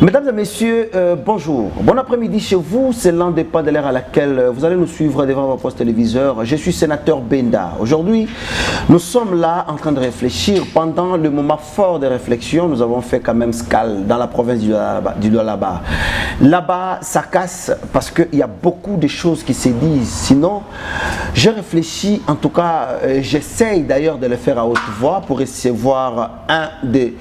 Mesdames et messieurs, bonjour. Bon après-midi chez vous. C'est l'un des pas de l'heure à laquelle vous allez nous suivre devant vos postes téléviseurs. Je suis sénateur Benda. Aujourd'hui, nous sommes là en train de réfléchir. Pendant le moment fort de réflexion, nous avons fait quand même scale dans la province du Lualaba. Là-bas, ça casse parce qu'il y a beaucoup de choses qui se disent. Sinon, je réfléchis, en tout cas, j'essaye d'ailleurs de le faire à haute voix pour recevoir un des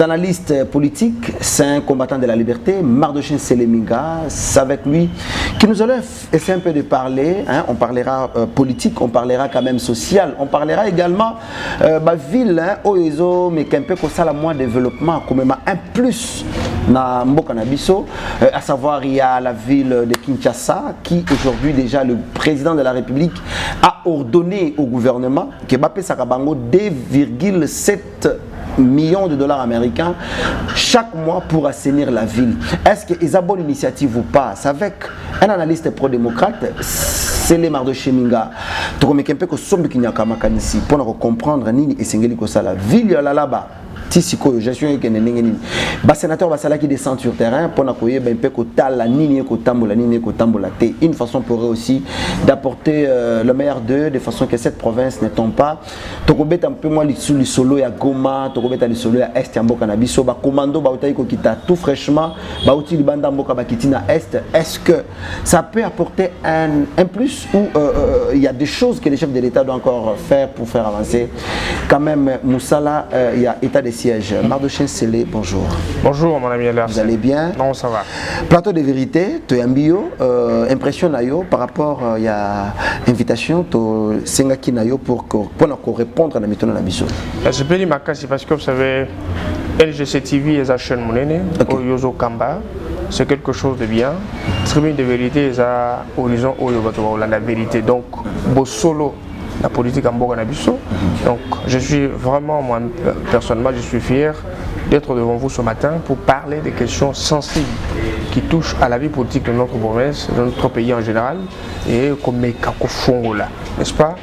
analystes politiques. C'est un combattant de la liberté, Mardochene Seleminga. C'est avec lui que nous allons essayer un peu de parler. Hein. On parlera politique, on parlera quand même social, on parlera également ville, Oezo, mais qu'un peu comme ça, la moins développement, comme même un plus dans Mbokanabiso, à savoir il y a la ville de Kinshasa qui aujourd'hui déjà le président de la République a ordonné au gouvernement que Mbappé Sakabango 2,7 millions de dollars américains chaque mois pour assainir la ville. Est-ce que c'est une bonne initiative ou pas? C'est avec un analyste pro-démocrate, c'est les Mardochene Minga. Tu comprends un peu que sommes qui n'y a qu'à makanisi pour comprendre ni et singeli que ça la ville là-bas. Tisiko gestion que nenengeni ba sénateur ba sala qui descend sur terrain pour nakoye ben pe ko tala nini ko tambola te une façon pour eux aussi d'apporter le meilleur d'eux de façon que cette province ne tombe pas to ko beta un peu moi li solo ya Goma to ko beta li solo ya Est ya Mboka na biso ba commando ba utai ko kita tout fraîchement ba uti li banda Mboka ba kitina Est. Est-ce que ça peut apporter un plus ou il y a des choses que les chefs de l'État doivent encore faire pour faire avancer quand même Moussala il y a état de siège. Mardochene Sele, bonjour. Bonjour mon ami Alain. Vous allez bien? Non, ça va. Plateau de vérité, tu es un bio, impression nayo par rapport il y a invitation tu sengaki nayo pour répondre à la méthode de la mission. Je peux dire c'est parce que vous savez LGC TV est la chaîne monene au Yozo Kamba. C'est quelque chose de bien. Tribune de vérité est à horizon au la vérité. Donc solo la politique en Boganabiso. Donc je suis vraiment, moi personnellement, je suis fier d'être devant vous ce matin pour parler des questions sensibles qui touchent à la vie politique de notre province, de notre pays en général, et comme les Kakofongola, n'est-ce pas?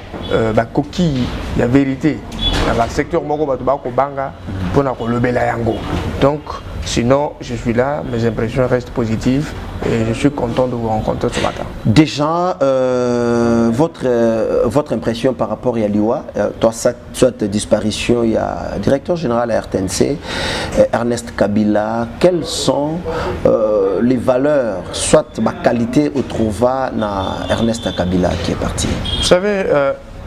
Coquille, la vérité, dans le secteur Mogo Batubako Banga, pour le Belayango. Donc, sinon, je suis là, mes impressions restent positives et je suis content de vous rencontrer ce matin. Déjà, votre impression par rapport à Liwa, toi, soit disparition, il y a directeur général à RTNC, Ernest Kabila, quelles sont les valeurs, soit ma qualité au trouva dans Ernest Kabila qui est parti? Vous savez,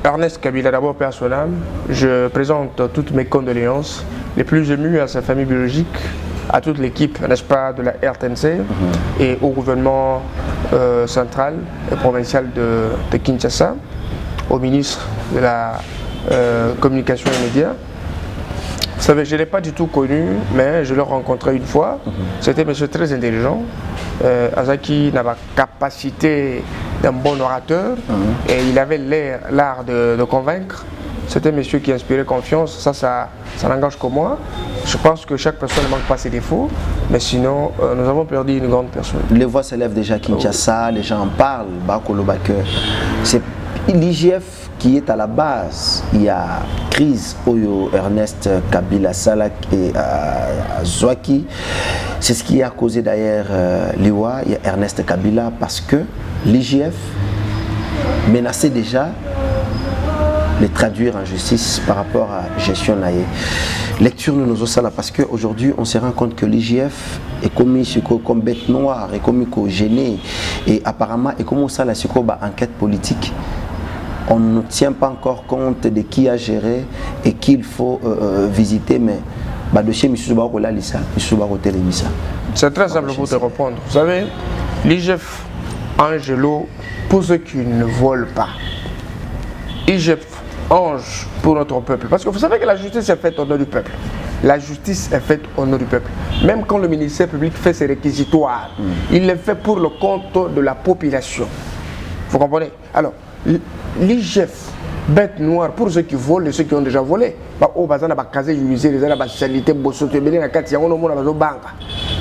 Ernest Kabila, d'abord personnel, je présente toutes mes condoléances les plus émues à sa famille biologique, à toute l'équipe, n'est-ce pas, de la RTNC et au gouvernement central et provincial de Kinshasa, au ministre de la communication et médias. Vous savez, je ne l'ai pas du tout connu, mais je l'ai rencontré une fois. C'était un monsieur très intelligent, Azaki n'a pas capacité d'un bon orateur et il avait l'art de convaincre. C'était un monsieur qui inspirait confiance, ça n'engage que moi. Je pense que chaque personne ne manque pas ses défauts, mais sinon, nous avons perdu une grande personne. Les voix s'élèvent déjà à Kinshasa, les gens en parlent, c'est l'IGF qui est à la base. Il y a crise Oyo, Ernest Kabila Salak et Zouaki. C'est ce qui a causé d'ailleurs l'IWA, il y a Ernest Kabila, parce que l'IGF menaçait déjà les traduire en justice par rapport à gestion naïe. Lecture de nos osala parce qu'aujourd'hui on se rend compte que l'IGF est commis comme bête noire, est commis comme gêné et apparemment est comme ça la enquête politique. On ne tient pas encore compte de qui a géré et qu'il faut visiter, mais c'est très simple pour te répondre. Vous savez, l'IGF Angelo, pour ceux qui ne volent pas, IGF ange pour notre peuple. Parce que vous savez que la justice est faite au nom du peuple. La justice est faite au nom du peuple. Même quand le ministère public fait ses réquisitoires, il le fait pour le compte de la population. Vous comprenez? Alors, l'IGF, bête noire pour ceux qui volent et ceux qui ont déjà volé.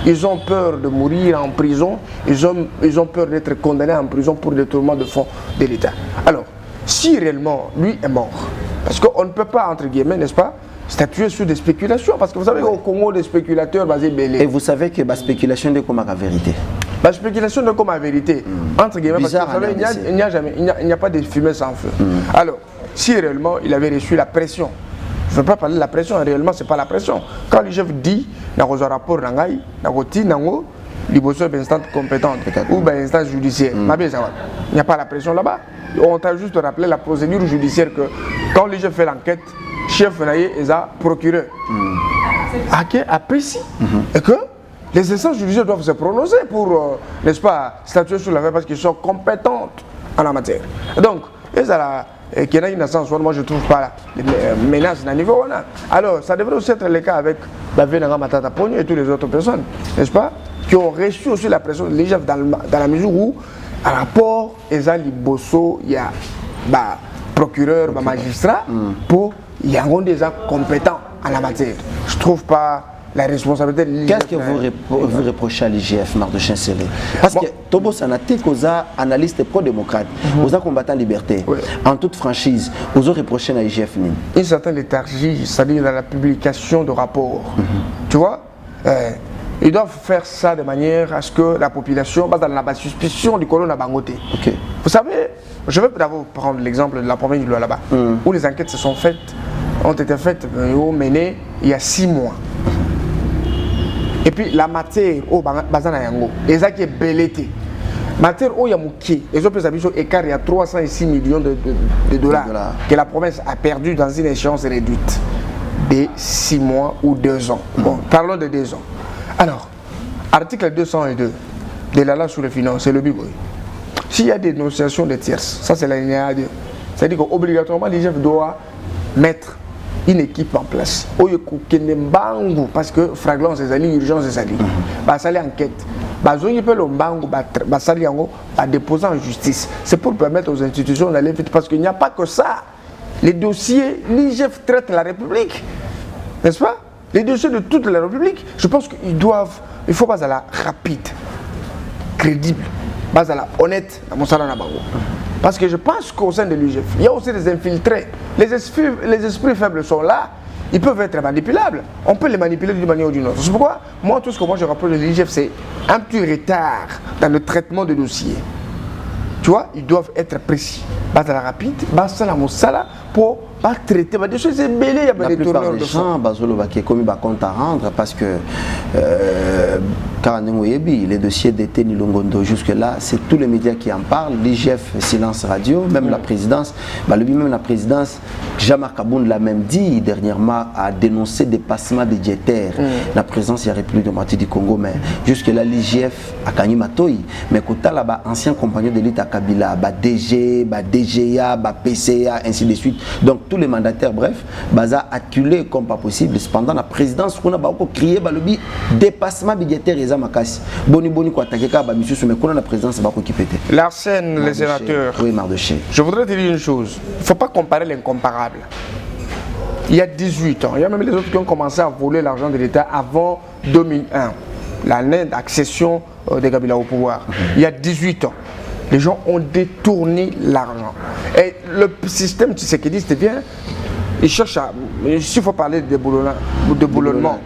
Ils ont peur de mourir en prison, ils ont peur d'être condamnés en prison pour détournement de fonds de l'État. Alors, si réellement lui est mort, parce qu'on ne peut pas, entre guillemets, n'est-ce pas, statuer sur des spéculations. Parce que vous savez qu'au Congo, des spéculateurs basés belés. Et vous savez que la spéculation est comme la vérité. La spéculation est comme la vérité. Entre guillemets, Bizarre, parce que vous savez, il n'y a pas de fumée sans feu. Alors, si réellement il avait reçu la pression, je ne veux pas parler de la pression, réellement ce n'est pas la pression. Quand le chef dit, dans un rapport, il y a une instance compétente ou une instance judiciaire. Il n'y a pas la pression là-bas. On t'a juste rappelé la procédure judiciaire que quand le chef fait l'enquête, chef est procureur. Apprécie. Et que les instances judiciaires doivent se prononcer pour, n'est-ce pas, statuer sur l'affaire parce qu'ils sont compétentes en la matière. Donc, qu'il y a une instance, moi je ne trouve pas de menace à un niveau. Alors, ça devrait aussi être le cas avec Bavenanga Matata Pogno et toutes les autres personnes, n'est-ce pas, qui ont reçu aussi la pression de l'IGF dans la mesure où, à rapport, il y a procureur, magistrat, pour il y a des compétents en la matière. Je ne trouve pas la responsabilité de l'IGF. Qu'est-ce que vous reprochez à l'IGF, Mardochée Sélé? Parce que Tobo Sanate, vous êtes analyste pro-démocrate, vous êtes combattant liberté, en toute franchise, vous avez reproché à l'IGF? Une certaine léthargie, c'est-à-dire dans la publication de rapports. Tu vois, ils doivent faire ça de manière à ce que la population base dans la suspicion du colon à Bangoté. Vous savez, je vais d'abord prendre l'exemple de la province du Lualaba, où les enquêtes ont été faites, menées il y a 6 mois. Et puis la matière au Bazana Yango, et ça qui est belleté. Matière au Yamouki, les autres habitants écart il y a 306 millions de dollars que la province a perdu dans une échéance réduite de 6 mois ou 2 ans. Bon, parlons de 2 ans. Alors, article 202 de la loi sur les finances, c'est le Bigoy. S'il y a des négociations de tierces, ça c'est la ligne 2. C'est-à-dire qu'obligatoirement, l'IGF doit mettre une équipe en place. Parce que fragrance des alliés, urgence des alliés. Ça enquête. Déposer en justice. C'est pour permettre aux institutions d'aller vite. Parce qu'il n'y a pas que ça. Les dossiers, l'IGF traite la République. N'est-ce pas? Les dossiers de toute la République, je pense qu'il faut pas aller rapide, crédible, pas aller honnête dans mon salon. Parce que je pense qu'au sein de l'IGF, il y a aussi des infiltrés. Les esprits faibles sont là, ils peuvent être manipulables. On peut les manipuler d'une manière ou d'une autre. C'est pourquoi, tout ce que je rapproche de l'IGF, c'est un petit retard dans le traitement des dossiers. Tu vois, ils doivent être précis. Pas aller rapide, pas aller pour pas traiter. La plupart des gens, comme ils comptent à rendre parce que les dossiers d'été Nilongondo jusque-là, c'est tous les médias qui en parlent, l'IGF, Silence Radio, même la présidence. Même la présidence, Jean-Marc Aboun l'a même dit dernièrement, a dénoncé des passements budgétaires. La présence de la République démocratique du Congo, mais jusque-là, l'IGF a gagné Matoyi. Mais quand il y a ancien compagnon de l'État Kabila, DG, DGA, PCA, ainsi de suite. Donc tous les mandataires, bref, baza acculé comme pas possible. Cependant, la présidence, on a crié le dépassement budgétaire et Zamakasi. Boni quoi attaquer monsieur mais qu'on a la présidence va qui péter. L'arsène, les sénateurs. Oui, Mardochée. Je voudrais te dire une chose. Il ne faut pas comparer l'incomparable. Il y a 18 ans, il y a même les autres qui ont commencé à voler l'argent de l'État avant 2001, l'année d'accession de Kabila au pouvoir. Il y a 18 ans. Les gens ont détourné l'argent. Et le système tshisekidiste vient, il cherche à, s'il faut parler de déboulonnement,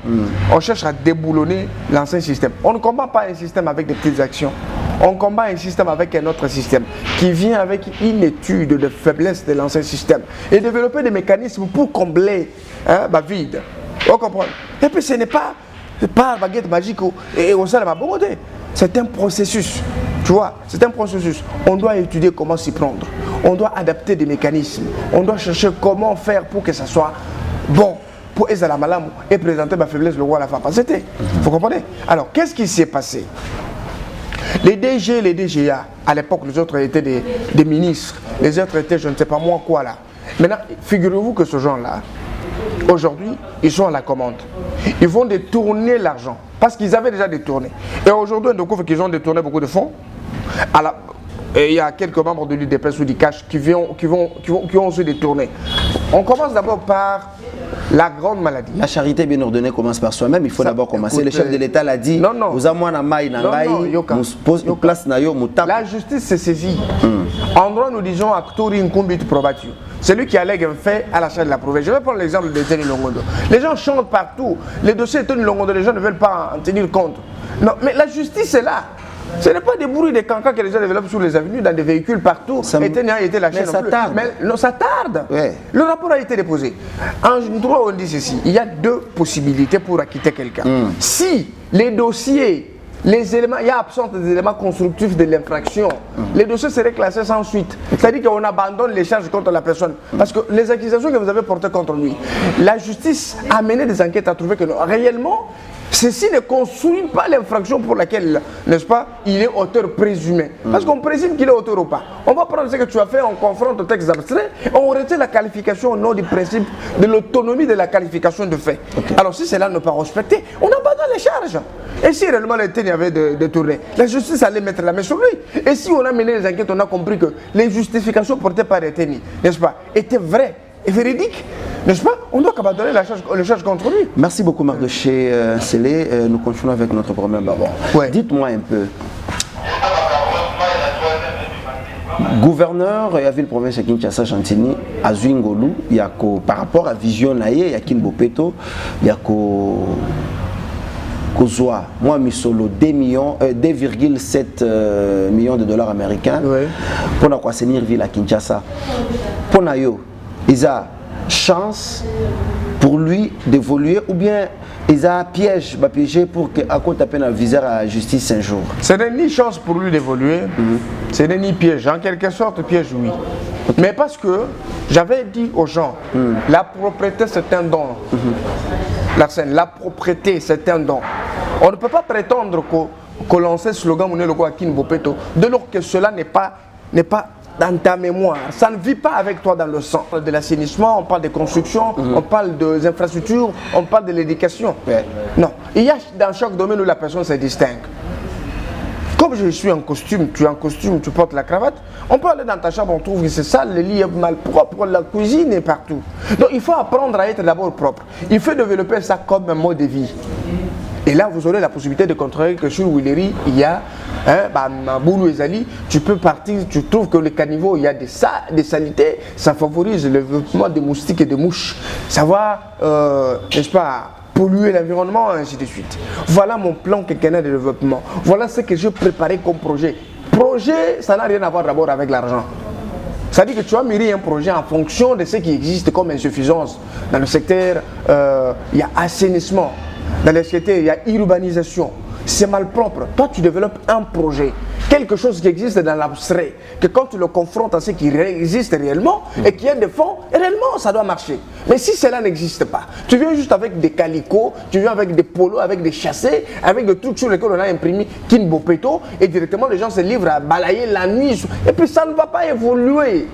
on cherche à déboulonner l'ancien système. On ne combat pas un système avec des petites actions. On combat un système avec un autre système qui vient avec une étude de faiblesse de l'ancien système et développer des mécanismes pour combler vide. On comprend. Et puis ce n'est pas baguette magique et au sein de ma bonté. C'est un processus. Tu vois, c'est un processus. On doit étudier comment s'y prendre. On doit adapter des mécanismes. On doit chercher comment faire pour que ça soit bon. Pour Ezala Malam et présenter ma faiblesse, le roi à la fin. C'était. Vous comprenez? Alors, qu'est-ce qui s'est passé? Les DG, les DGA, à l'époque, les autres étaient des ministres. Les autres étaient, je ne sais pas moi quoi là. Maintenant, figurez-vous que ce genre-là, aujourd'hui, ils sont à la commande. Ils vont détourner l'argent. Parce qu'ils avaient déjà détourné. Et aujourd'hui, on découvre qu'ils ont détourné beaucoup de fonds. Et il y a quelques membres de l'UDPS ou du CACH qui ont aussi détourné. On commence d'abord par la grande maladie. La charité bien ordonnée commence par soi-même. Il faut d'abord commencer. Le chef de l'État l'a dit. Vous avez la justice s'est saisie. En droit, nous disons actori incumbit probatio. celui qui allègue un fait à la charge de la prouver. Je vais prendre l'exemple de Tony Longondo. Les gens chantent partout. Les dossiers de Tony Longondo, les gens ne veulent pas en tenir compte. Non, mais la justice est là. Ce n'est pas des bruits de cancans que les gens développent sur les avenues, dans des véhicules partout. Et Tenya a été lâché. Mais ça tarde. Mais non, ça tarde. Ouais. Le rapport a été déposé. En droit, on dit ceci. Il y a deux possibilités pour acquitter quelqu'un. Si les dossiers, les éléments, il y a absence des éléments constructifs de l'infraction, les dossiers seraient classés sans suite. C'est-à-dire qu'on abandonne les charges contre la personne. Parce que les accusations que vous avez portées contre lui, la justice a mené des enquêtes à trouver que non, réellement, ceci ne construit pas l'infraction pour laquelle, n'est-ce pas, il est auteur présumé. Parce qu'on présume qu'il est auteur ou pas. On va prendre ce que tu as fait, on confronte au texte abstrait, on retient la qualification au nom du principe de l'autonomie de la qualification de fait. Alors si cela n'est pas respecté, on abandonne les charges. Et si réellement le TENI avait détourné, la justice allait mettre la main sur lui. Et si on a mené les enquêtes, on a compris que les justifications portées par le TENI, n'est-ce pas, étaient vraies et véridiques, n'est-ce pas? On doit abandonner le charge contre lui. Merci beaucoup Mardoché Sélé. Nous continuons avec notre premier d'abord. Ouais. Dites-moi un peu. Gouverneur ya ville province ya Kinshasa Chantini azwi ngolu yako par rapport à vision na ye ya Kin Bopeto yako kozwa moi misolo 2,7 millions de dollars américains pour na assainir ville à Kinshasa. Pour na yo ils a chance pour lui d'évoluer ou bien ils a piège pour que à compte à viseur à la justice un jour. Ce n'est ni chance pour lui d'évoluer, ce n'est ni piège. En quelque sorte, piège, oui. Mais parce que j'avais dit aux gens, la propriété c'est un don. La propriété c'est un don. On ne peut pas prétendre que l'on sait slogan Mouné Logo Akin Bopeto, de lors que cela n'est pas dans ta mémoire, ça ne vit pas avec toi dans le sang. On parle de l'assainissement, on parle des constructions, on parle des infrastructures, on parle de l'éducation. Non, il y a dans chaque domaine où la personne se distingue. Comme je suis en costume, tu es en costume, tu portes la cravate, on peut aller dans ta chambre, on trouve que c'est sale, le lit est mal propre, la cuisine est partout. Donc il faut apprendre à être d'abord propre. Il faut développer ça comme un mode de vie. Et là, vous aurez la possibilité de contrôler que sur Willery, il y a Boulou et Zali, tu peux partir, tu trouves que le caniveau, il y a des saletés, ça favorise le développement des moustiques et des mouches. Ça va, n'est-ce pas, polluer l'environnement, ainsi de suite. Voilà mon plan quinquennal de développement. Voilà ce que j'ai préparé comme projet. Projet, ça n'a rien à voir d'abord avec l'argent. Ça dit que tu as mûri un projet en fonction de ce qui existe comme insuffisance. Dans le secteur, il y a assainissement. Dans le secteur, il y a urbanisation. C'est malpropre. Toi, tu développes un projet, quelque chose qui existe dans l'abstrait, que quand tu le confrontes à ce qui existe réellement et qui a des fonds, réellement, ça doit marcher. Mais si cela n'existe pas, tu viens juste avec des calicots, tu viens avec des polos, avec des chassés, avec des trucs sur lesquels on a imprimé Kin Bopeto, et directement les gens se livrent à balayer la nuit. Et puis ça ne va pas évoluer.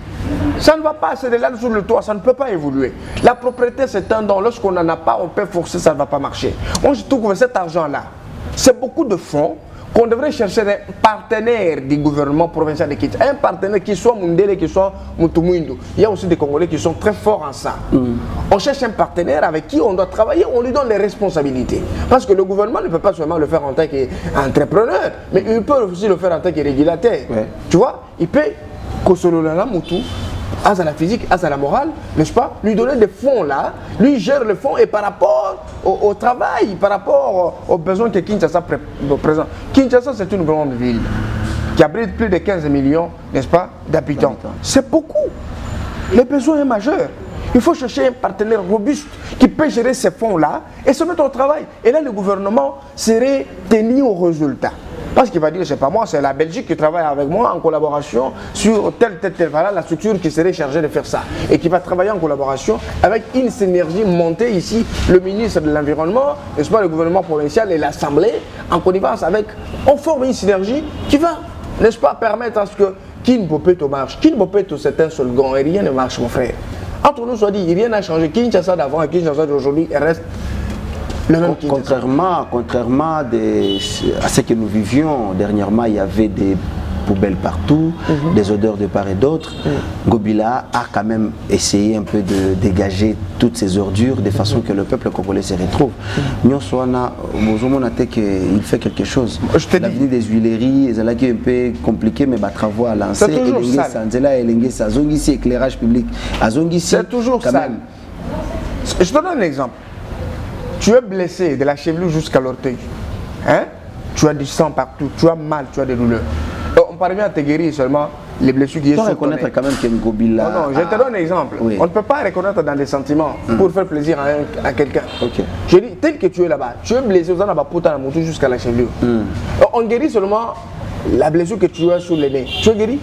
Ça ne va pas, c'est de là sur le toit, ça ne peut pas évoluer. La propriété, c'est un don. Lorsqu'on n'en a pas, on peut forcer, ça ne va pas marcher. Moi, je trouve que cet argent-là, c'est beaucoup de fonds qu'on devrait chercher un partenaire du gouvernement provincial de Kinshasa. Un partenaire qui soit Mundele, qui soit Mutumwindu. Il y a aussi des Congolais qui sont très forts en ça. On cherche un partenaire avec qui on doit travailler, on lui donne les responsabilités. Parce que le gouvernement ne peut pas seulement le faire en tant qu'entrepreneur, mais il peut aussi le faire en tant que régulateur. Tu vois, il peut Kosololala Moutou, à la physique, à la morale, n'est-ce pas? Lui donner des fonds là, lui gère le fonds et par rapport au travail, par rapport aux besoins que Kinshasa présente. Kinshasa, c'est une grande ville qui abrite plus de 15 millions, n'est-ce pas, d'habitants. C'est beaucoup. Le besoin est majeur. Il faut chercher un partenaire robuste qui peut gérer ces fonds-là et se mettre au travail. Et là, le gouvernement serait tenu au résultat. Parce qu'il va dire, c'est pas moi, c'est la Belgique qui travaille avec moi en collaboration sur telle, voilà la structure qui serait chargée de faire ça. Et qui va travailler en collaboration avec une synergie montée ici, le ministre de l'Environnement, n'est-ce pas, le gouvernement provincial et l'Assemblée, en connivence avec, on forme une synergie qui va, n'est-ce pas, permettre à ce que Kin Bopeto marche. Kin Bopeto, c'est un slogan et rien ne marche, mon frère. Entre nous, soit dit, rien n'a changé. Kinshasa d'avant et Kinshasa d'aujourd'hui, elle reste. Contrairement à ce que nous vivions dernièrement, il y avait des poubelles partout, des odeurs de part et d'autre. Gobila a quand même essayé un peu de dégager toutes ces ordures de façon que le peuple congolais se retrouve. Nyoswana, il fait quelque chose. L'avenue des Huileries, c'est là qui est un peu compliqué, mais travaux à lancer. C'est toujours ça. Éclairage public. C'est toujours ça. Je te donne un exemple. Tu es blessé de la chevelure jusqu'à l'orteil. Hein? Tu as du sang partout, tu as mal, tu as des douleurs. On parvient à te guérir seulement les blessures qui sont. Tu dois reconnaître quand même qu'il y a une Gobila. Non, je te donne un exemple. Oui. On ne peut pas reconnaître dans des sentiments pour faire plaisir à quelqu'un. Okay. Je dis, tel que tu es là-bas, tu es blessé aux moto jusqu'à la chevelure. On guérit seulement la blessure que tu as sur le nez. Tu es guéri?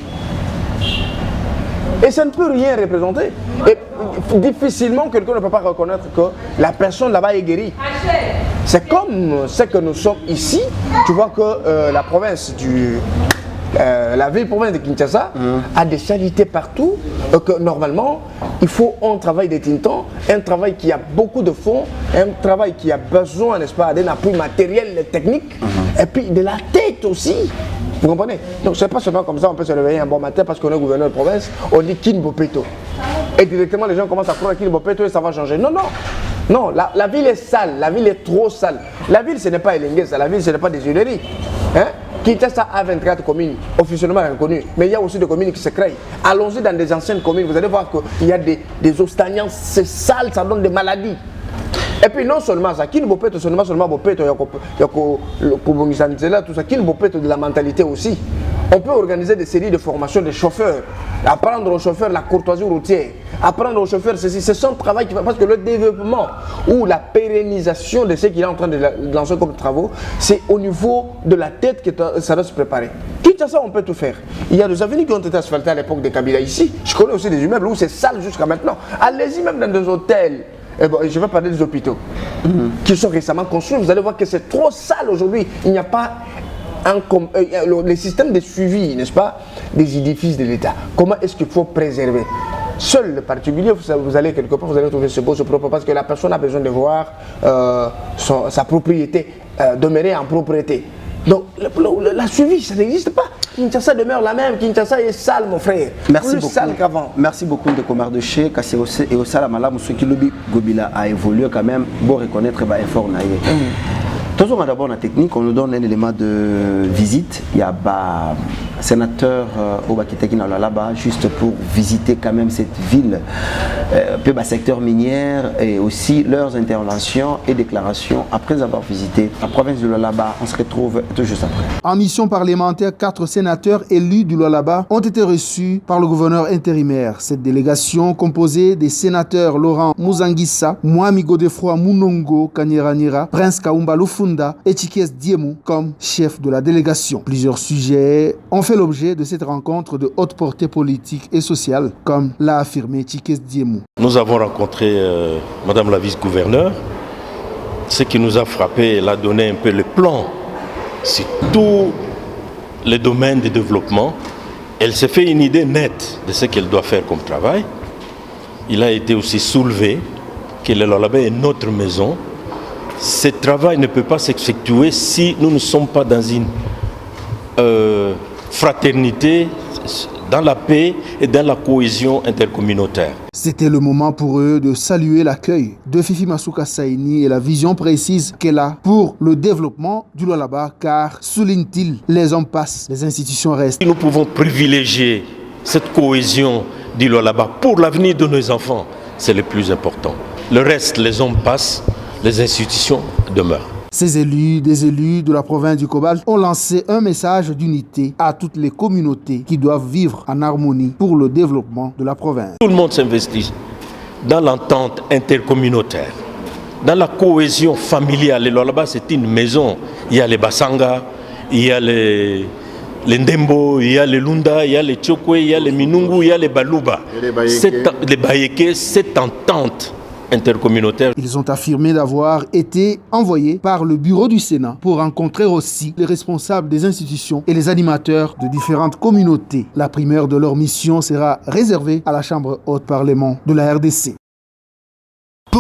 Et ça ne peut rien représenter. Et difficilement, quelqu'un ne peut pas reconnaître que la personne là-bas est guérie. C'est comme ce que nous sommes ici. Tu vois que la province la ville-province de Kinshasa a des saletés partout. Que normalement, il faut un travail de tintant, un travail qui a beaucoup de fonds, un travail qui a besoin, n'est-ce pas, d'un appui matériel, technique, et puis de la tête aussi. Vous comprenez? Donc c'est pas seulement comme ça, on peut se réveiller un bon matin parce qu'on est gouverneur de province, on dit Kin Bopeto. Et directement les gens commencent à croire Kin Bopeto et ça va changer. Non, non. Non, la ville est sale, la ville est trop sale. La ville ce n'est pas Elenguesa, la ville ce n'est pas des Huileries. Hein? Kinshasa a 24 communes officiellement reconnues, mais il y a aussi des communes qui se créent. Allons-y dans des anciennes communes, vous allez voir qu'il y a des ostaniens, c'est sale, ça donne des maladies. Et puis non seulement ça, Kin Bopeto, seulement Bopeto, il y a tout ça, Kin Bopeto de la mentalité aussi. On peut organiser des séries de formations des chauffeurs, apprendre aux chauffeurs la courtoisie routière, apprendre aux chauffeurs ceci, c'est son travail qui va, parce que le développement ou la pérennisation de ce qu'il est en train de lancer comme travaux, c'est au niveau de la tête que ça doit se préparer. Quitte à ça, on peut tout faire. Il y a des avenues qui ont été asphaltées à l'époque de Kabila ici. Je connais aussi des immeubles où c'est sale jusqu'à maintenant. Allez-y même dans des hôtels. Je vais parler des hôpitaux qui sont récemment construits. Vous allez voir que c'est trop sale aujourd'hui. Il n'y a pas les systèmes de suivi, n'est-ce pas, des édifices de l'État. Comment est-ce qu'il faut préserver? Seul le particulier, vous allez quelque part, vous allez trouver ce beau, ce propre, parce que la personne a besoin de voir sa propriété demeurer en propriété. Donc la suivi, ça n'existe pas. Kinshasa demeure la même. Kinshasa est sale, mon frère. Merci plus beaucoup. Sale qu'avant. Merci beaucoup de Komardoché. Kasi et au Salamala, monsieur Kilobi Gobila a évolué quand même. Bon reconnaître bah effort naïe. Toujours d'abord la technique, on nous donne un élément de visite. Il y a bah sénateur Obakiteki là-bas juste pour visiter quand même cette ville, puis bah secteur minière et aussi leurs interventions et déclarations après avoir visité la province de Lualaba. On se retrouve tout juste après. En mission parlementaire, 4 sénateurs élus du Lualaba ont été reçus par le gouverneur intérimaire. Cette délégation, composée des sénateurs Laurent Muzangissa, Mwami Godefroy Munongo Kanyeranira, Prince Kaumba Lufunda et Chikes Diemou comme chef de la délégation. Plusieurs sujets ont fait l'objet de cette rencontre de haute portée politique et sociale, comme l'a affirmé Chikes Diemou. Nous avons rencontré Madame la vice-gouverneure. Ce qui nous a frappé, elle a donné un peu le plan sur tous les domaines de développement. Elle s'est fait une idée nette de ce qu'elle doit faire comme travail. Il a été aussi soulevé que le Lualaba est notre maison. Ce travail ne peut pas s'effectuer si nous ne sommes pas dans une fraternité, dans la paix et dans la cohésion intercommunautaire. C'était le moment pour eux de saluer l'accueil de Fifi Masuka Saini et la vision précise qu'elle a pour le développement du Lualaba, car, souligne-t-il, les hommes passent, les institutions restent. Nous pouvons privilégier cette cohésion du Lualaba pour l'avenir de nos enfants, c'est le plus important. Le reste, les hommes passent, les institutions demeurent. Ces élus, des élus de la province du Cobalt, ont lancé un message d'unité à toutes les communautés qui doivent vivre en harmonie pour le développement de la province. Tout le monde s'investit dans l'entente intercommunautaire, dans la cohésion familiale. Le Lualaba, c'est une maison. Il y a les Basanga, il y a les Ndembo, il y a les Lunda, il y a les Tchokwe, il y a les Minungu, il y a les Baluba. Les Bayeke, cette entente intercommunautaire. Ils ont affirmé d'avoir été envoyés par le bureau du Sénat pour rencontrer aussi les responsables des institutions et les animateurs de différentes communautés. La primeur de leur mission sera réservée à la Chambre haute Parlement de la RDC.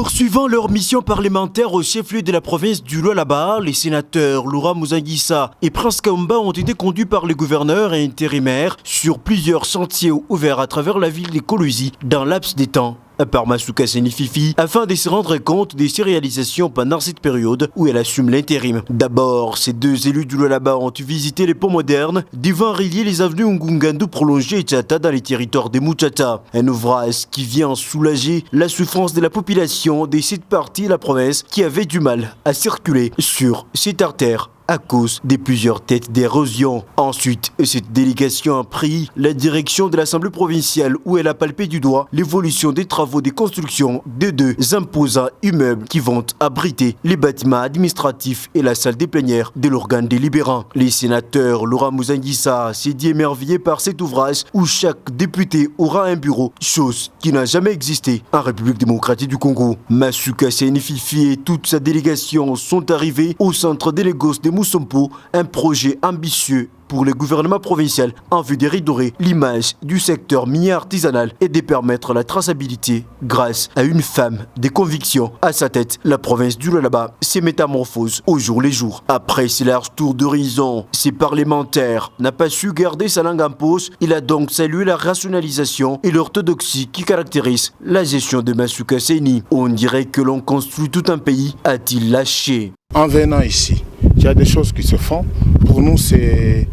Poursuivant leur mission parlementaire au chef-lieu de la province du Lualaba, les sénateurs Laurent Muzanguissa et Prince Kaumba ont été conduits par le gouverneur et intérimaire sur plusieurs chantiers ouverts à travers la ville de Kolwezi dans laps de temps par Masuka Senififi afin de se rendre compte de ses réalisations pendant cette période où elle assume l'intérim. D'abord, ces deux élus du Lualaba ont visité les ponts modernes devant relier les avenues Ngungandu prolongées et Tchata dans les territoires des Muchata. Un ouvrage qui vient soulager la souffrance de la population de cette partie de la province qui avait du mal à circuler sur cette artère à cause de plusieurs têtes d'érosion. Ensuite, cette délégation a pris la direction de l'Assemblée provinciale où elle a palpé du doigt l'évolution des travaux de construction de deux imposants immeubles qui vont abriter les bâtiments administratifs et la salle des plénières de l'organe délibérant. Les sénateurs Laurent Muzanguissa s'est dit émerveillé par cet ouvrage où chaque député aura un bureau, chose qui n'a jamais existé en République démocratique du Congo. Masuka Senififi et toute sa délégation sont arrivés au centre des Lagos de Mousompo, un projet ambitieux pour le gouvernement provincial en vue de redorer l'image du secteur minier artisanal et de permettre la traçabilité grâce à une femme de conviction à sa tête. La province du Lualaba se métamorphose au jour le jour. Après ce large tour d'horizon, ces parlementaires n'a pas su garder sa langue en poche. Il a donc salué la rationalisation et l'orthodoxie qui caractérise la gestion de Masuka Seni. On dirait que l'on construit tout un pays, a-t-il lâché. En venant ici, il y a des choses qui se font. Pour nous, c'est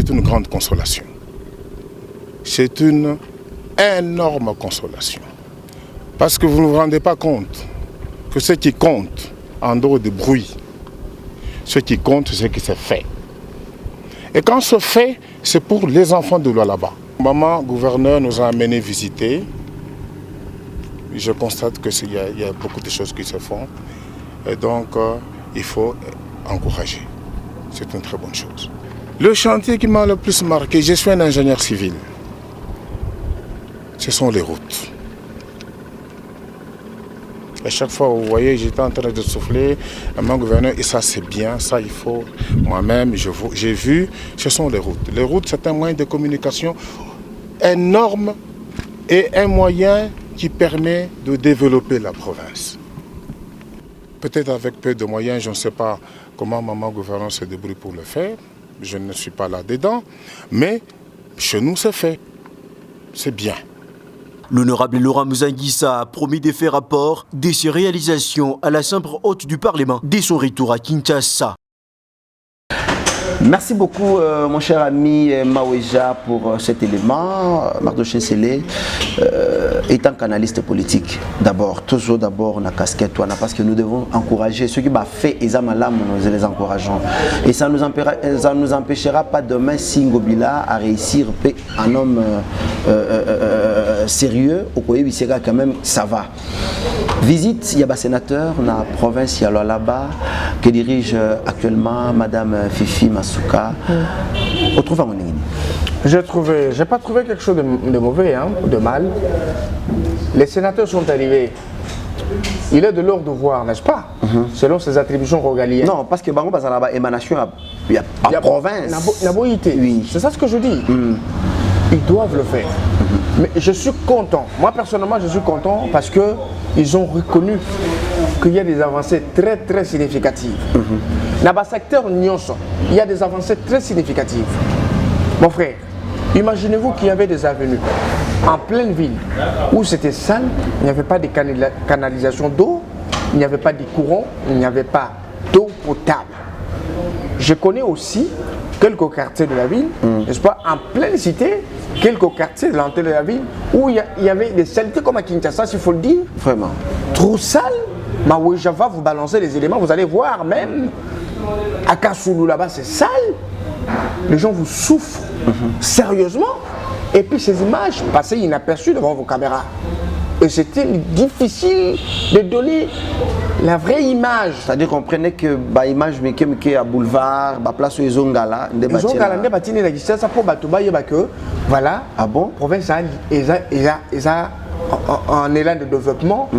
une grande consolation. C'est une énorme consolation. Parce que vous ne vous rendez pas compte que ce qui compte, en dehors du bruit, ce qui compte, c'est ce qui se fait. Et quand ce fait, c'est pour les enfants de Lualaba. Maman, gouverneur, nous a amenés visiter. Je constate qu'il y a beaucoup de choses qui se font. Et donc, il faut encourager. C'est une très bonne chose. Le chantier qui m'a le plus marqué, je suis un ingénieur civil. Ce sont les routes. À chaque fois, vous voyez, j'étais en train de souffler, mon gouverneur, et ça c'est bien, ça il faut. Moi-même, j'ai vu, ce sont les routes. Les routes, c'est un moyen de communication énorme et un moyen qui permet de développer la province. Peut-être avec peu de moyens, je ne sais pas comment maman gouverneur se débrouille pour le faire. Je ne suis pas là-dedans. Mais chez nous, c'est fait. C'est bien. L'honorable Laurent Muzanguissa a promis de faire rapport de ses réalisations à la Chambre haute du Parlement dès son retour à Kinshasa. Merci beaucoup, mon cher ami Maweja, pour cet élément. Mardoché Sélé, étant canaliste politique, toujours d'abord, on a casquette, parce que nous devons encourager ceux qui ont fait Ezamalam, nous les encourageons. Et ça ne nous empêchera pas demain, si Ngobila a réussi un homme sérieux, au Koye Bissega, quand même, ça va. Visite, il y a un sénateur dans la province, il y a là-bas, que dirige actuellement Madame Fifi Masuka. On trouve à mon ligne. J'ai pas trouvé quelque chose de mauvais, hein, de mal. Les sénateurs sont arrivés. Il est de leur devoir, n'est-ce pas, selon ses attributions régaliennes. Non, parce que Bango Bazalaba émanation à province. Oui. C'est ça ce que je dis. Ils doivent le faire. Mais je suis content. Moi personnellement, je suis content parce que ils ont reconnu qu'il y a des avancées très très significatives. Dans le secteur Nyonso, il y a des avancées très significatives. Mon frère, imaginez-vous qu'il y avait des avenues en pleine ville où c'était sale, il n'y avait pas de canalisation d'eau, il n'y avait pas de courant, il n'y avait pas d'eau potable. Je connais aussi quelques quartiers de la ville, n'est-ce pas, en pleine cité, quelques quartiers de l'entrée de la ville où il y avait des saletés comme à Kinshasa, s'il faut le dire. Vraiment. Trop sale. Maweja va vous balancer les éléments, vous allez voir même à Kassoulou là-bas, c'est sale. Les gens vous souffrent sérieusement. Et puis ces images passaient inaperçues devant vos caméras. Et c'était difficile de donner la vraie image. C'est-à-dire qu'on prenait que l'image mais à boulevard, la place où ils ont gala, voilà. Ah bon? Province en élan de développement,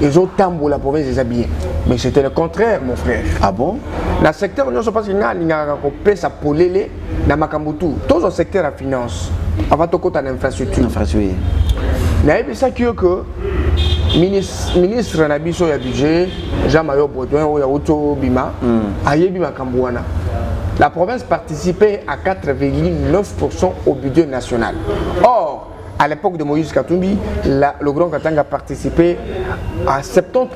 ils ont tambour la province des habillés. Mais c'était le contraire, mon frère. Ah bon? Dans le secteur, on se passe qu'il y a un polélé dans Makambutu. Tout le secteur de la finance, avant tout en infrastructure. Infrastructure. Mais c'est ça que ministre Nabiso ya budget, Jean-Mario Baudouin ou Yaouto Bima, Ayebi Makambouana. La province participait à 4,9% au budget national. Or, à l'époque de Moïse Katumbi, le Grand Katanga participait à 70%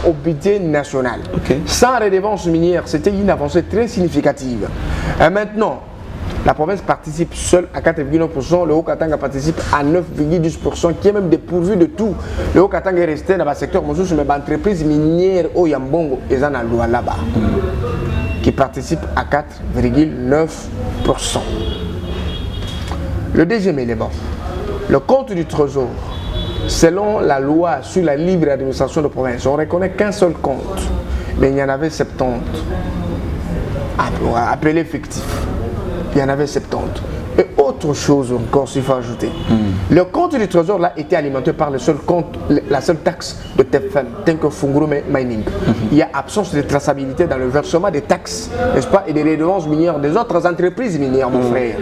au budget national. Sans redevance minière, c'était une avancée très significative. Et maintenant, la province participe seule à 4,9%, le Haut-Katanga participe à 9,10%, qui est même dépourvu de tout. Le Haut-Katanga est resté dans le secteur mais l'entreprise minière au Yambongo et là-bas, qui participe à 4,9%. Le deuxième élément, le compte du trésor, selon la loi sur la libre administration de province, on ne reconnaît qu'un seul compte, mais il y en avait 70, appelé fictif. Il y en avait 70. Et autre chose encore, s'il faut ajouter. Le compte du trésor là était alimenté par le seul compte, la seule taxe de TFM, tant que Funguro Mining. Il y a absence de traçabilité dans le versement des taxes, n'est-ce pas, et des redevances minières des autres entreprises minières, mon frère.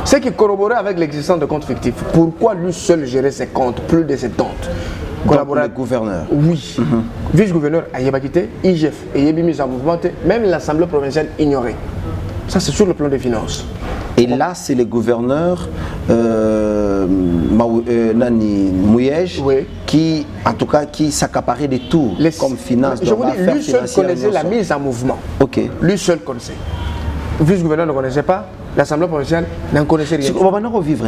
Ce qui corroborait avec l'existence de comptes fictifs. Pourquoi lui seul gérait ses comptes, plus de 70? Le gouverneur. Oui. Vice-gouverneur à Yabakité, IGF et Yebi mis en mouvement, même l'Assemblée provinciale ignorée. Ça, c'est sur le plan des finances. Et là, c'est le gouverneur Nani Mouyej qui, en tout cas, qui s'accaparait de tout comme finance. Je vous dis, lui seul connaissait la mise en mouvement. Lui seul connaissait. Le vice-gouverneur ne connaissait pas, l'Assemblée provinciale n'en connaissait rien. On va vivre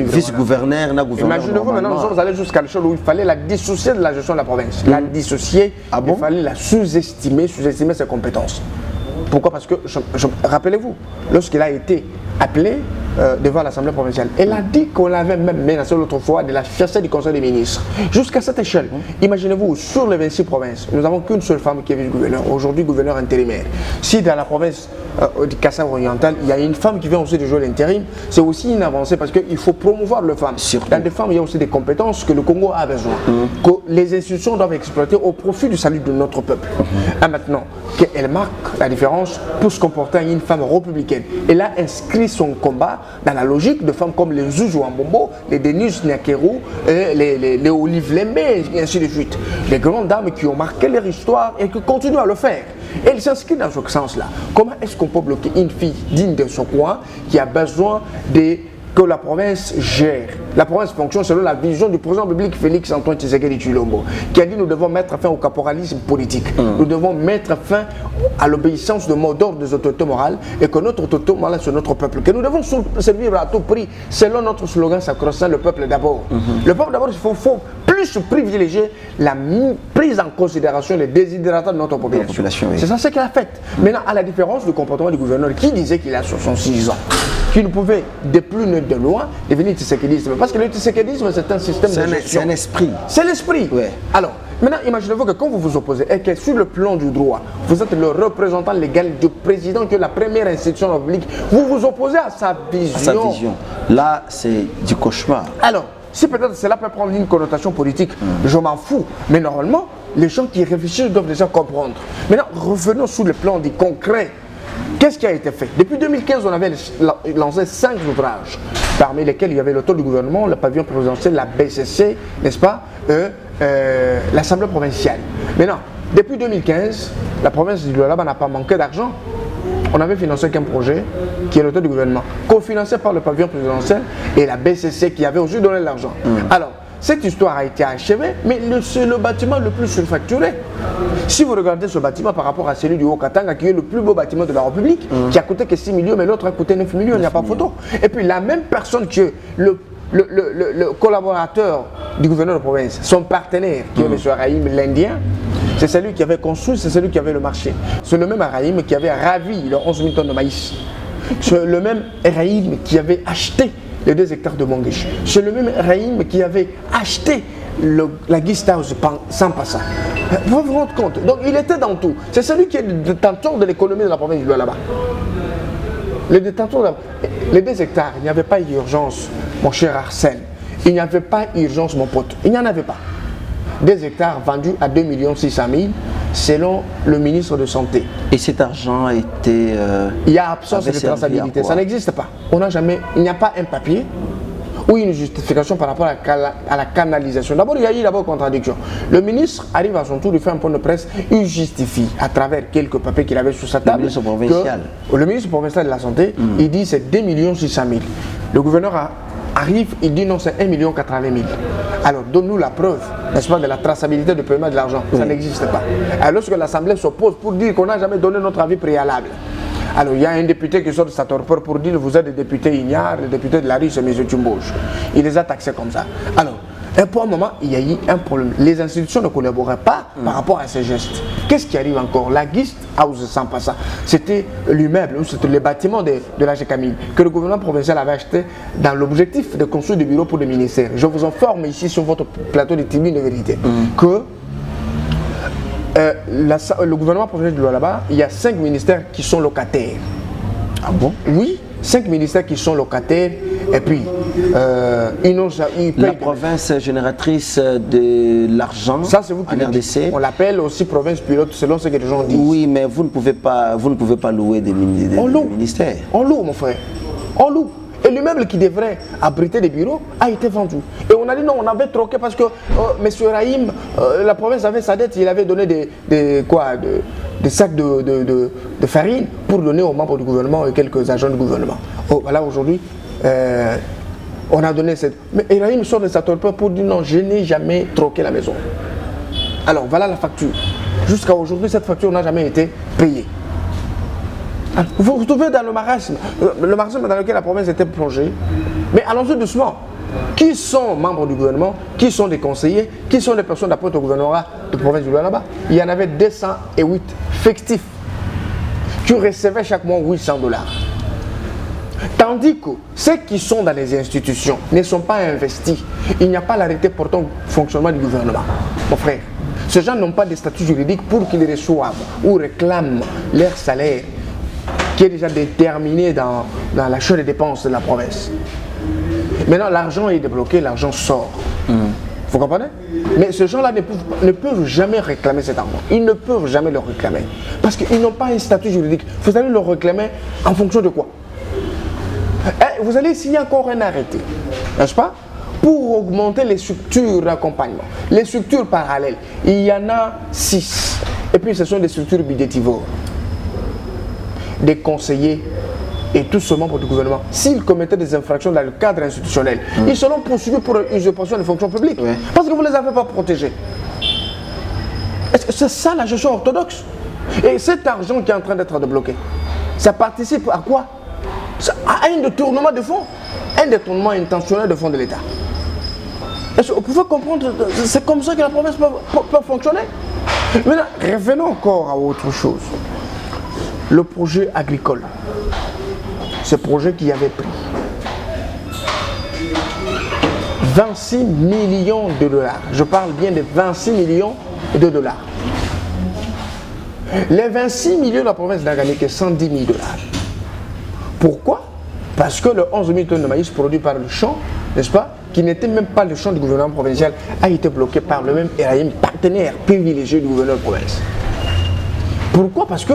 vice-gouverneur, imaginez-vous, maintenant, nous sommes allés jusqu'à l'échelle où il fallait la dissocier de la gestion de la province. La dissocier, il fallait la sous-estimer ses compétences. Pourquoi? Parce que, rappelez-vous, lorsqu'il a été appelé devant l'Assemblée provinciale, elle a dit qu'on l'avait même menacé l'autre fois de la chasser du Conseil des ministres. Jusqu'à cette échelle, imaginez-vous, sur les 26 provinces, nous n'avons qu'une seule femme qui est vice-gouverneur, aujourd'hui gouverneur intérimaire. Si dans la province du Kassai oriental, il y a une femme qui vient aussi de jouer l'intérim, c'est aussi une avancée parce qu'il faut promouvoir les femmes. Dans les femmes, il y a aussi des compétences que le Congo a besoin, que les institutions doivent exploiter au profit du salut de notre peuple. Et maintenant, qu'elle marque la différence pour se comporter en une femme républicaine. Elle a inscrit son combat dans la logique de femmes comme les Zouzou Ambombo, les Denis Nyakeru, les Olive Lembe, et ainsi de suite. Les grandes dames qui ont marqué leur histoire et qui continuent à le faire. Elle s'inscrit dans ce sens-là. Comment est-ce qu'on peut bloquer une fille digne de son coin qui a besoin que la province gère? La province fonctionne selon la vision du président public Félix Antoine Tshisekedi Tshilombo, qui a dit nous devons mettre fin au caporalisme politique. Nous devons mettre fin à l'obéissance de mot d'ordre des autorités morales et que notre autorité morale c'est notre peuple. Que nous devons servir à tout prix selon notre slogan sacro-saint, le peuple d'abord. Le peuple d'abord, il faut plus privilégier la prise en considération des désidératas de notre population. C'est ça ce qu'elle a fait. Maintenant, à la différence du comportement du gouverneur qui disait qu'il a 66 ans, qui ne pouvait de plus ni de loin devenir tshisekidisme. Parce que le tshisekidisme, c'est un système de gestion. C'est un esprit. C'est l'esprit. Alors, maintenant, imaginez-vous que quand vous vous opposez et que sur le plan du droit, vous êtes le représentant légal du président qui est la première institution de la République, vous vous opposez à sa vision. Là, c'est du cauchemar. Alors, si peut-être cela peut prendre une connotation politique, je m'en fous. Mais normalement, les gens qui réfléchissent doivent déjà comprendre. Maintenant, revenons sur le plan du concret. Qu'est-ce qui a été fait? Depuis 2015, on avait lancé 5 ouvrages, parmi lesquels il y avait l'autorité du gouvernement, le pavillon présidentiel, la BCC, n'est-ce pas, l'Assemblée provinciale. Maintenant, depuis 2015, la province du Lualaba n'a pas manqué d'argent. On avait financé qu'un projet qui est l'autorité du gouvernement, cofinancé par le pavillon présidentiel et la BCC qui avait aussi donné l'argent. Alors, cette histoire a été achevée, mais c'est le bâtiment le plus surfacturé. Si vous regardez ce bâtiment par rapport à celui du Haut-Katanga, qui est le plus beau bâtiment de la République, qui a coûté que 6 millions, mais l'autre a coûté 9 millions, il n'y a pas photo. Et puis la même personne qui est le collaborateur du gouverneur de province, son partenaire, qui est M. Araïm, l'Indien, c'est celui qui avait construit, c'est celui qui avait le marché. C'est le même Araïm qui avait ravi les 11 000 tonnes de maïs. C'est le même Araïm qui avait acheté les 2 hectares de Monguesh. C'est le même Raïm qui avait acheté la guest house sans passant. Vous vous rendez compte? Donc il était dans tout. C'est celui qui est le détenteur de l'économie de la province du Lualaba. Le détenteur les 2 hectares, il n'y avait pas d'urgence, mon cher Arsène. Il n'y avait pas d'urgence, mon pote. Il n'y en avait pas. 2 hectares vendus à 2 600 000 selon le ministre de Santé. Et cet argent a été... il y a absence de traçabilité, ça n'existe pas. On n'a jamais, il n'y a pas un papier ou une justification par rapport à la canalisation. D'abord, il y a eu d'abord contradiction. Le ministre arrive à son tour de faire un point de presse, il justifie à travers quelques papiers qu'il avait sur sa table. Le ministre provincial. Le ministre provincial de la Santé, il dit c'est 2 600 000. Le gouverneur arrive, il dit non, c'est 1 80 000. Alors, donne-nous la preuve, n'est-ce pas, de la traçabilité du paiement de l'argent. Ça n'existe pas. Alors, lorsque l'Assemblée s'oppose pour dire qu'on n'a jamais donné notre avis préalable, alors il y a un député qui sort de sa torpeur pour dire vous êtes des députés ignares, les députés de la rue, c'est M. Tumbauge. Il les a taxés comme ça. Alors, pour un moment, il y a eu un problème. Les institutions ne collaboraient pas par rapport à ces gestes. Qu'est-ce qui arrive encore? La Guest House sans pas ça. C'était l'immeuble, c'était le bâtiment de la GECAMIL que le gouvernement provincial avait acheté dans l'objectif de construire des bureaux pour le ministère. Je vous informe ici sur votre plateau de Tribune de Vérité que le gouvernement provincial de Lualaba, il y a 5 ministères qui sont locataires. Ah bon? Oui, 5 ministères qui sont locataires et puis la province génératrice de l'argent. Ça c'est vous qui en RDC. On l'appelle aussi province pilote selon ce que les gens disent. Oui, mais vous ne pouvez pas louer des ministères. On loue mon frère, on loue. Et l'immeuble qui devrait abriter des bureaux a été vendu. Et on a dit non, on avait troqué parce que M. Rahim, la province avait sa dette, il avait donné des sacs de farine pour donner aux membres du gouvernement et quelques agents du gouvernement. Voilà, aujourd'hui, on a donné cette... Mais Rahim sort de sa torpeur pour dire non, je n'ai jamais troqué la maison. Alors voilà la facture. Jusqu'à aujourd'hui, cette facture n'a jamais été payée. Vous vous trouvez dans le marasme dans lequel la province était plongée. Mais allons-y doucement. Qui sont membres du gouvernement? Qui sont des conseillers? Qui sont les personnes d'appoint au gouvernorat de province du Lualaba? Il y en avait 208 fictifs qui recevaient chaque mois $800. Tandis que ceux qui sont dans les institutions ne sont pas investis. Il n'y a pas l'arrêté portant au fonctionnement du gouvernement. Mon frère, ces gens n'ont pas de statut juridique pour qu'ils reçoivent ou réclament leur salaire qui est déjà déterminé dans l'achat des dépenses de la province. Maintenant, l'argent est débloqué, l'argent sort. Vous comprenez? Mais ces gens-là ne peuvent jamais réclamer cet argent. Ils ne peuvent jamais le réclamer. Parce qu'ils n'ont pas un statut juridique. Vous allez le réclamer en fonction de quoi? Vous allez signer encore un arrêté, n'est-ce pas? Pour augmenter les structures d'accompagnement. Les structures parallèles, il y en a 6. Et puis ce sont des structures budgétivores. Des conseillers et tous ces membres du gouvernement, s'ils commettaient des infractions dans le cadre institutionnel, ils seront poursuivis pour usurpation de fonction publique. Parce que vous ne les avez pas protégés. Est-ce que c'est ça la gestion orthodoxe? Et cet argent qui est en train d'être débloqué, ça participe à quoi? À un détournement de fonds. Un détournement intentionnel de fonds de l'État. Est-ce que vous pouvez comprendre? C'est comme ça que la province peut fonctionner. Maintenant, revenons encore à autre chose. Le projet agricole, ce projet qui avait pris 26 millions de dollars. Je parle bien de 26 millions de dollars. Les 26 millions de la province n'a gagné que 110 000 dollars. Pourquoi? Parce que le 11 000 tonnes de maïs produit par le champ, n'est-ce pas, qui n'était même pas le champ du gouvernement provincial, a été bloqué par le même Rahim, partenaire privilégié du gouverneur de province. Pourquoi? Parce que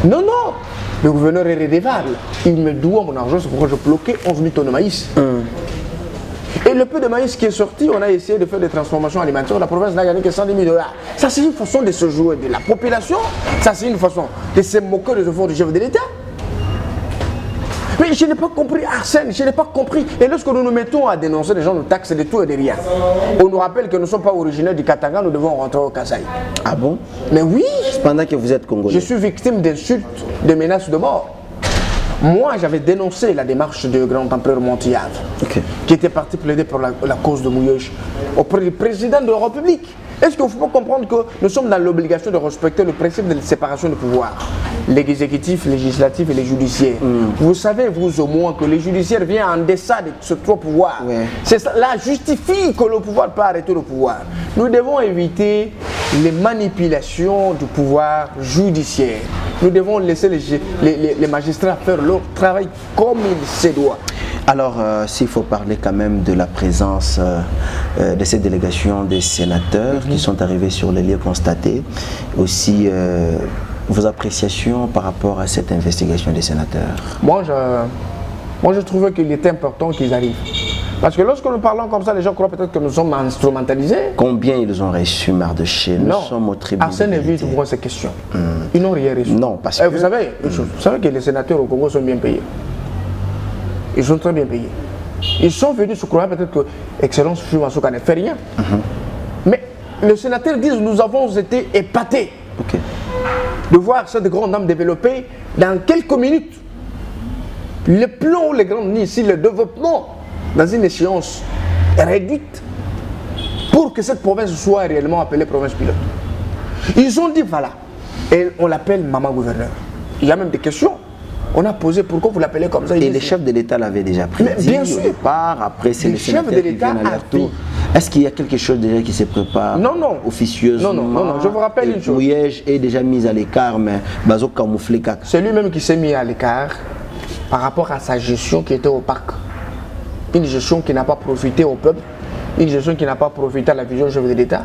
non, le gouverneur est redevable. Il me doit mon argent, c'est pourquoi je bloquais 11 000 tonnes de maïs. Et le peu de maïs qui est sorti, on a essayé de faire des transformations alimentaires. La province n'a gagné que 110 000 dollars. Ça, c'est une façon de se jouer de la population. Ça, c'est une façon de se moquer des efforts du chef de l'État. Mais je n'ai pas compris, Arsène, je n'ai pas compris. Et lorsque nous nous mettons à dénoncer, les gens nous taxent de tout et de rien. On nous rappelle que nous ne sommes pas originaires du Katanga, nous devons rentrer au Kasaï. Ah bon? Mais oui! Pendant que vous êtes congolais. Je suis victime d'insultes, de menaces de mort. Moi, j'avais dénoncé la démarche du grand empereur Montillave, qui était parti plaider pour la cause de Mouyeuch auprès du président de la République. Est-ce qu'il faut comprendre que nous sommes dans l'obligation de respecter le principe de la séparation des pouvoirs, l'exécutif, le législatif et le judiciaire. Vous savez, vous au moins, que le judiciaire vient en deçà de ces trois pouvoirs. Cela justifie que le pouvoir peut arrêter le pouvoir. Nous devons éviter les manipulations du pouvoir judiciaire. Nous devons laisser les magistrats faire leur travail comme il se doit. Alors, s'il faut parler quand même de la présence de cette délégation des sénateurs qui sont arrivés sur les lieux constatés, aussi vos appréciations par rapport à cette investigation des sénateurs. Moi, je trouvais qu'il était important qu'ils arrivent. Parce que lorsque nous parlons comme ça, les gens croient peut-être que nous sommes instrumentalisés. Combien ils ont reçu Mardoché? Nous sommes au tribunal. Arsène évite pour ces questions. Ils n'ont rien reçu. Non, parce que... Vous savez que les sénateurs au Congo sont bien payés. Ils sont très bien payés. Ils sont venus se croire peut-être que Excellence Fuma Souka ne fait rien. Mais les sénateurs disent nous avons été épatés de voir cette grande dame développer dans quelques minutes le plan où les grandes lignes, ici, le développement dans une échéance réduite pour que cette province soit réellement appelée province pilote. Ils ont dit voilà, et on l'appelle maman gouverneur. Il y a même des questions. On a posé pourquoi vous l'appelez comme ça. Et les chefs de l'État l'avaient déjà pris. Bien sûr. Au départ, après c'est les chefs de l'État qui viennent à leur tour. Est-ce qu'il y a quelque chose déjà qui se prépare officieusement? Non, je vous rappelle une chose. Mouyej est déjà mis à l'écart, mais Bazo camouflé. C'est lui-même qui s'est mis à l'écart par rapport à sa gestion qui était opaque. Une gestion qui n'a pas profité au peuple, une gestion qui n'a pas profité à la vision chef de l'État,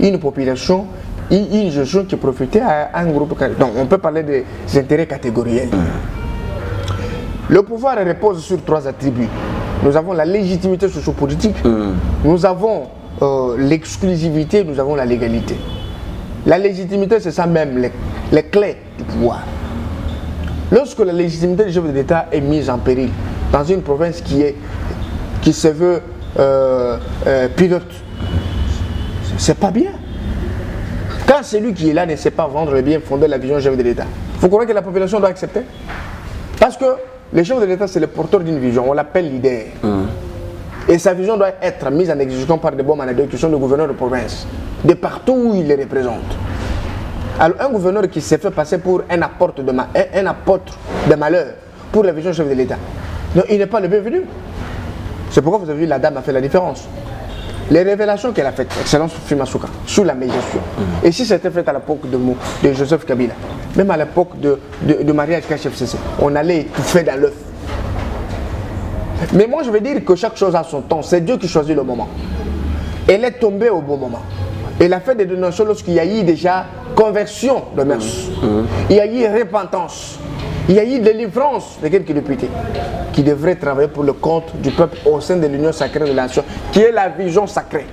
une population, une gestion qui profitait à un groupe. Donc on peut parler des intérêts catégoriels. Le pouvoir repose sur 3 attributs. Nous avons la légitimité sociopolitique, nous avons l'exclusivité, nous avons la légalité. La légitimité, c'est ça même, les clés du pouvoir. Lorsque la légitimité du chef de l'État est mise en péril dans une province qui se veut pilote, c'est pas bien. Quand celui qui est là ne sait pas vendre le bien fondé la vision du chef de l'État, vous croyez que la population doit accepter? Parce que le chef de l'État, c'est le porteur d'une vision, on l'appelle leader. Et sa vision doit être mise en exécution par des bons managers qui sont les gouverneurs de province, de partout où il les représente. Alors un gouverneur qui s'est fait passer pour un apôtre de malheur pour la vision du chef de l'État, il n'est pas le bienvenu. C'est pourquoi vous avez vu la dame a fait la différence. Les révélations qu'elle a faites, Excellence Fuma Souka, sur la médiation. Et si c'était fait à l'époque de Joseph Kabila, même à l'époque de mariage KFCC, on allait étouffer dans l'œuf. Mais moi je veux dire que chaque chose a son temps, c'est Dieu qui choisit le moment. Elle est tombée au bon moment. Elle a fait des dénonciations lorsqu'il y a eu déjà conversion de mœurs. Il y a eu repentance. Il y a eu délivrance de quelques députés qui devraient travailler pour le compte du peuple au sein de l'Union sacrée de la nation, qui est la vision sacrée.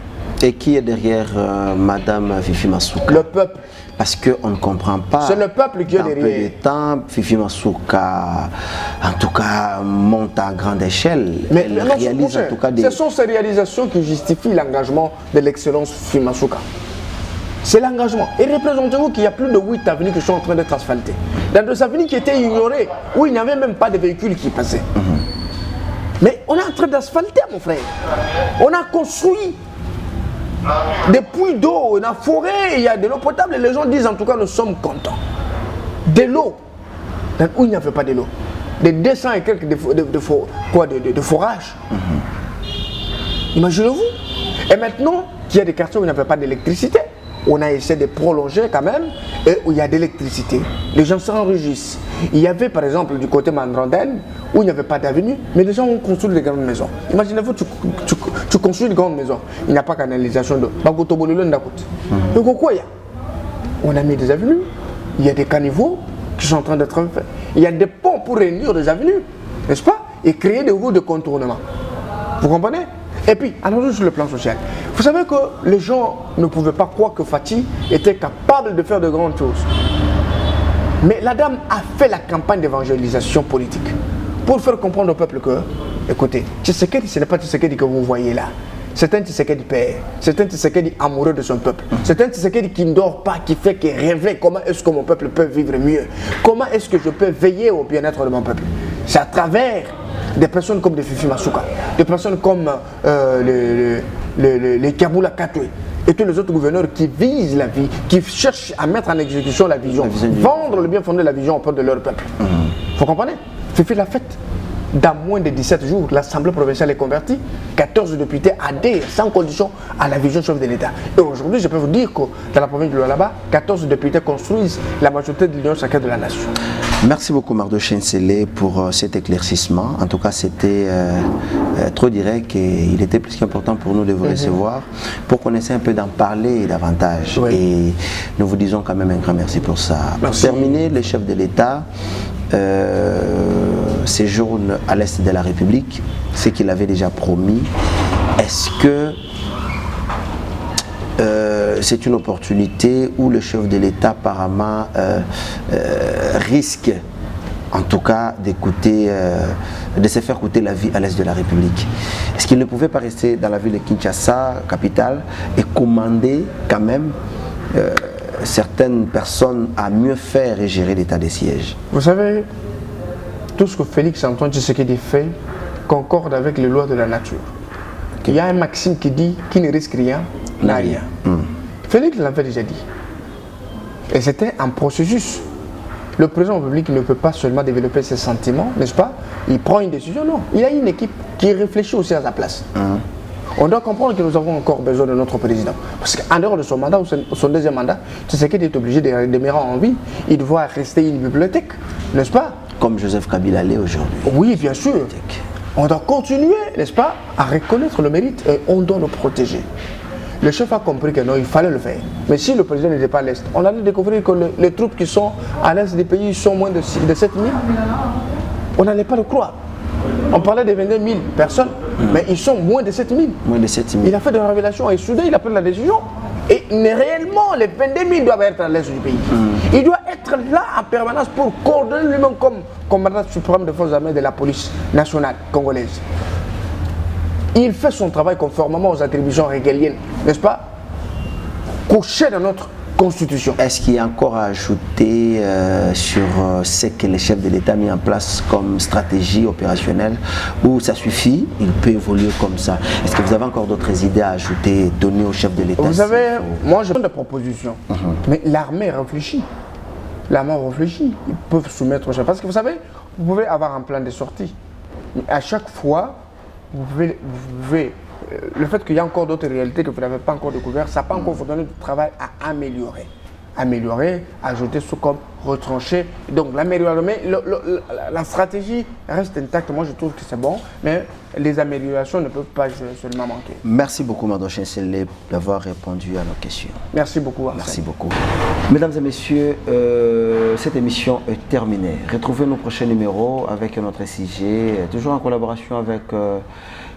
Et qui est derrière Madame Fifi Masuka? Le peuple. Parce qu'on ne comprend pas. C'est le peuple qui est derrière. Dans peu de temps, Fifi Masuka, en tout cas, monte à grande échelle. Mais elle réalise en tout cas des... Ce sont ces réalisations qui justifient l'engagement de l'excellence Fifi Masuka. C'est l'engagement. Et représentez-vous qu'il y a plus de 8 avenues qui sont en train d'être asphaltées. Dans des avenues qui étaient ignorées, où il n'y avait même pas de véhicules qui passaient. Mais on est en train d'asphalter, mon frère. On a construit des puits d'eau, dans la forêt, il y a de l'eau potable et les gens disent en tout cas nous sommes contents. De l'eau, où il n'y avait pas de l'eau. Des 200 et quelques de forages. Imaginez-vous. Et maintenant qu'il y a des quartiers où il n'y avait pas d'électricité, on a essayé de prolonger quand même, et où il y a d'électricité. Les gens s'enregistrent. Il y avait par exemple du côté Mandranden, où il n'y avait pas d'avenue, mais les gens ont construit des grandes maisons. Imaginez-vous, tu construis une grande maison, il n'y a pas de canalisation d'eau. Donc quoi il y a? On a mis des avenues, il y a des caniveaux qui sont en train d'être faits. Il y a des ponts pour réunir des avenues, n'est-ce pas? Et créer des routes de contournement. Vous comprenez? Et puis, allons-y sur le plan social. Vous savez que les gens ne pouvaient pas croire que Fatih était capable de faire de grandes choses. Mais la dame a fait la campagne d'évangélisation politique pour faire comprendre au peuple que, écoutez, Tshisekedi, ce n'est pas Tshisekedi que vous voyez là. C'est un Tshisekedi père, c'est un Tshisekedi amoureux de son peuple. C'est un Tshisekedi qui ne dort pas, qui fait que rêver comment est-ce que mon peuple peut vivre mieux. Comment est-ce que je peux veiller au bien-être de mon peuple. C'est à travers des personnes comme des Fifi Masuka, des personnes comme les Kaboula Katwe et tous les autres gouverneurs qui visent la vie, qui cherchent à mettre en exécution la vision, vendre le bien fondé de la vision au peuple de leur peuple. Vous comprenez? Fifi l'a fait. Dans moins de 17 jours, l'Assemblée provinciale est convertie, 14 députés adhèrent sans condition à la vision chef de l'État. Et aujourd'hui, je peux vous dire que dans la province de Lualaba, 14 députés construisent la majorité de l'Union sacrée de la nation. Merci beaucoup Mardoché Nsele pour cet éclaircissement. En tout cas, c'était trop direct et il était plus qu'important pour nous de vous recevoir pour qu'on essaie un peu d'en parler davantage. Oui. Et nous vous disons quand même un grand merci pour ça. Merci. Pour terminer, le chef de l'État séjourne à l'Est de la République, ce qu'il avait déjà promis, est-ce que c'est une opportunité où le chef de l'État apparemment risque en tout cas d'écouter, de se faire coûter la vie à l'Est de la République? Est-ce qu'il ne pouvait pas rester dans la ville de Kinshasa, capitale, et commander quand même certaines personnes à mieux faire et gérer l'état des sièges? Vous savez, tout ce que Félix Antoine Tshisekedi fait concorde avec les lois de la nature. Okay. Il y a un maxime qui dit qui ne risque rien n'a rien. Félix l'avait déjà dit. Et c'était un processus. Le président de la République ne peut pas seulement développer ses sentiments, n'est-ce pas? Il prend une décision, non. Il y a une équipe qui réfléchit aussi à sa place. On doit comprendre que nous avons encore besoin de notre président. Parce qu'en dehors de son mandat ou son deuxième mandat, Tshisekedi est obligé de demeurer en vie. Il doit rester une bibliothèque, n'est-ce pas? Comme Joseph Kabila l'est aujourd'hui. Oui, bien sûr. On doit continuer, n'est-ce pas, à reconnaître le mérite et on doit le protéger. Le chef a compris que non, il fallait le faire. Mais si le président n'était pas à l'Est, on allait découvrir que les troupes qui sont à l'Est des pays sont moins de 7 000. On n'allait pas le croire. On parlait de 22 000 personnes, mais ils sont moins de 7 000. Moins de 7 000. Il a fait des révélations et soudain il a pris la décision. Et réellement, les 22 000 doivent être à l'Est du pays. Il doit être là en permanence pour coordonner lui-même comme commandant suprême des forces armées de la police nationale congolaise. Il fait son travail conformément aux attributions régaliennes, n'est-ce pas? Couché dans notre constitution. Est-ce qu'il y a encore à ajouter sur ce que le chef de l'État a mis en place comme stratégie opérationnelle, ou ça suffit, il peut évoluer comme ça? Est-ce que vous avez encore d'autres idées à ajouter, donner au chef de l'État? Vous savez, moi je donne des propositions, mais l'armée réfléchit. L'armée réfléchit, ils peuvent soumettre au chef. Parce que vous savez, vous pouvez avoir un plan de sortie. Mais à chaque fois, vous pouvez le fait qu'il y a encore d'autres réalités que vous n'avez pas encore découvertes, ça peut encore vous donner du travail à améliorer. Améliorer, ajouter ce comme retrancher. Donc l'amélioration, mais la stratégie reste intacte. Moi je trouve que c'est bon, mais les améliorations ne peuvent pas seulement manquer. Merci beaucoup Mardochée Nsele d'avoir répondu à nos questions. Merci beaucoup Arsène. Merci beaucoup. Mesdames et messieurs, cette émission est terminée. Retrouvez nos prochains numéros avec notre sujet, toujours en collaboration avec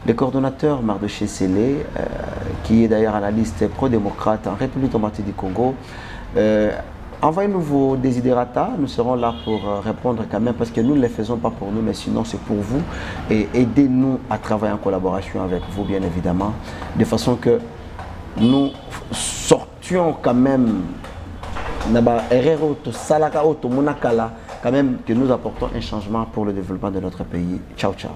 le coordonnateur Mardochée Nsele, qui est d'ailleurs analyste pro-démocrate en République démocratique du Congo. Envoyez-nous vos désidératas, nous serons là pour répondre quand même, parce que nous ne les faisons pas pour nous, mais sinon c'est pour vous. Et aidez-nous à travailler en collaboration avec vous, bien évidemment, de façon que nous sortions quand même, quand même que nous apportons un changement pour le développement de notre pays. Ciao, ciao.